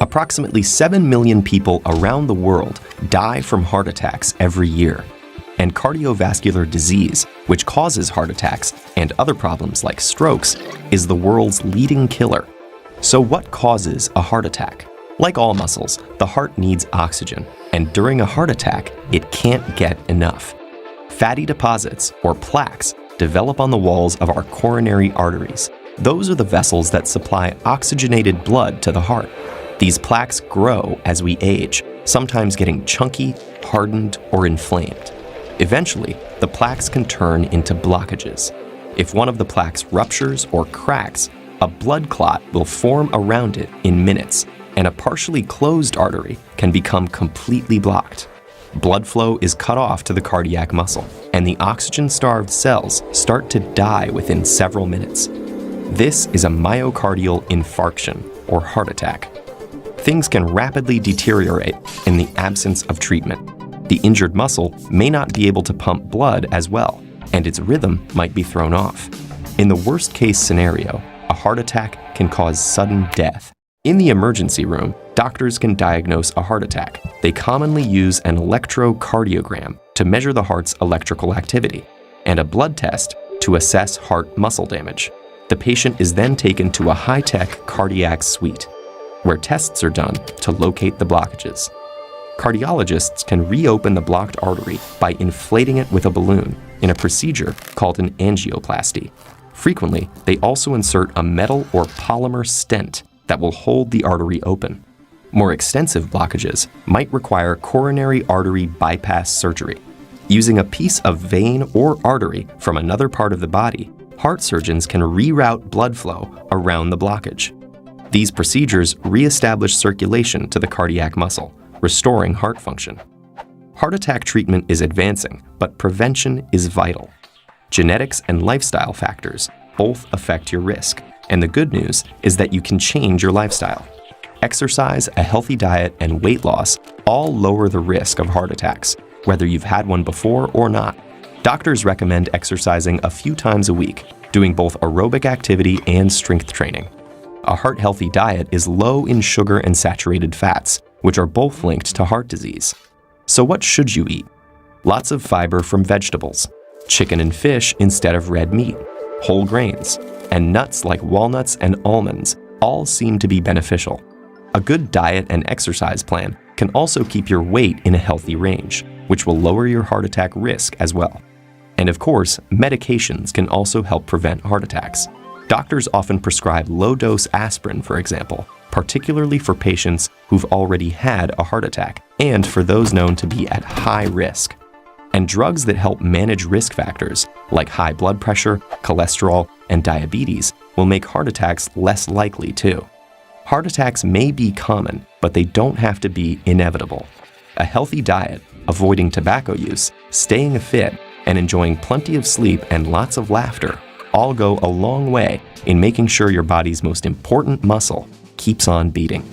Approximately 7 million people around the world die from heart attacks every year. And cardiovascular disease, which causes heart attacks and other problems like strokes, is the world's leading killer. So what causes a heart attack? Like all muscles, the heart needs oxygen, and during a heart attack, it can't get enough. Fatty deposits, or plaques, develop on the walls of our coronary arteries. Those are the vessels that supply oxygenated blood to the heart. These plaques grow as we age, sometimes getting chunky, hardened, or inflamed. Eventually, the plaques can turn into blockages. If one of the plaques ruptures or cracks, a blood clot will form around it in minutes, and a partially closed artery can become completely blocked. Blood flow is cut off to the cardiac muscle, and the oxygen-starved cells start to die within several minutes. This is a myocardial infarction, or heart attack. Things can rapidly deteriorate in the absence of treatment. The injured muscle may not be able to pump blood as well, and its rhythm might be thrown off. In the worst-case scenario, a heart attack can cause sudden death. In the emergency room, doctors can diagnose a heart attack. They commonly use an electrocardiogram to measure the heart's electrical activity, and a blood test to assess heart muscle damage. The patient is then taken to a high-tech cardiac suite, where tests are done to locate the blockages. Cardiologists can reopen the blocked artery by inflating it with a balloon in a procedure called an angioplasty. Frequently, they also insert a metal or polymer stent that will hold the artery open. More extensive blockages might require coronary artery bypass surgery. Using a piece of vein or artery from another part of the body, heart surgeons can reroute blood flow around the blockage. These procedures reestablish circulation to the cardiac muscle, restoring heart function. Heart attack treatment is advancing, but prevention is vital. Genetics and lifestyle factors both affect your risk, and the good news is that you can change your lifestyle. Exercise, a healthy diet, and weight loss all lower the risk of heart attacks, whether you've had one before or not. Doctors recommend exercising a few times a week, doing both aerobic activity and strength training. A heart-healthy diet is low in sugar and saturated fats, which are both linked to heart disease. So what should you eat? Lots of fiber from vegetables, chicken and fish instead of red meat, whole grains, and nuts like walnuts and almonds all seem to be beneficial. A good diet and exercise plan can also keep your weight in a healthy range, which will lower your heart attack risk as well. And of course, medications can also help prevent heart attacks. Doctors often prescribe low-dose aspirin, for example, particularly for patients who've already had a heart attack and for those known to be at high risk. And drugs that help manage risk factors, like high blood pressure, cholesterol, and diabetes, will make heart attacks less likely too. Heart attacks may be common, but they don't have to be inevitable. A healthy diet, avoiding tobacco use, staying fit, and enjoying plenty of sleep and lots of laughter all go a long way in making sure your body's most important muscle keeps on beating.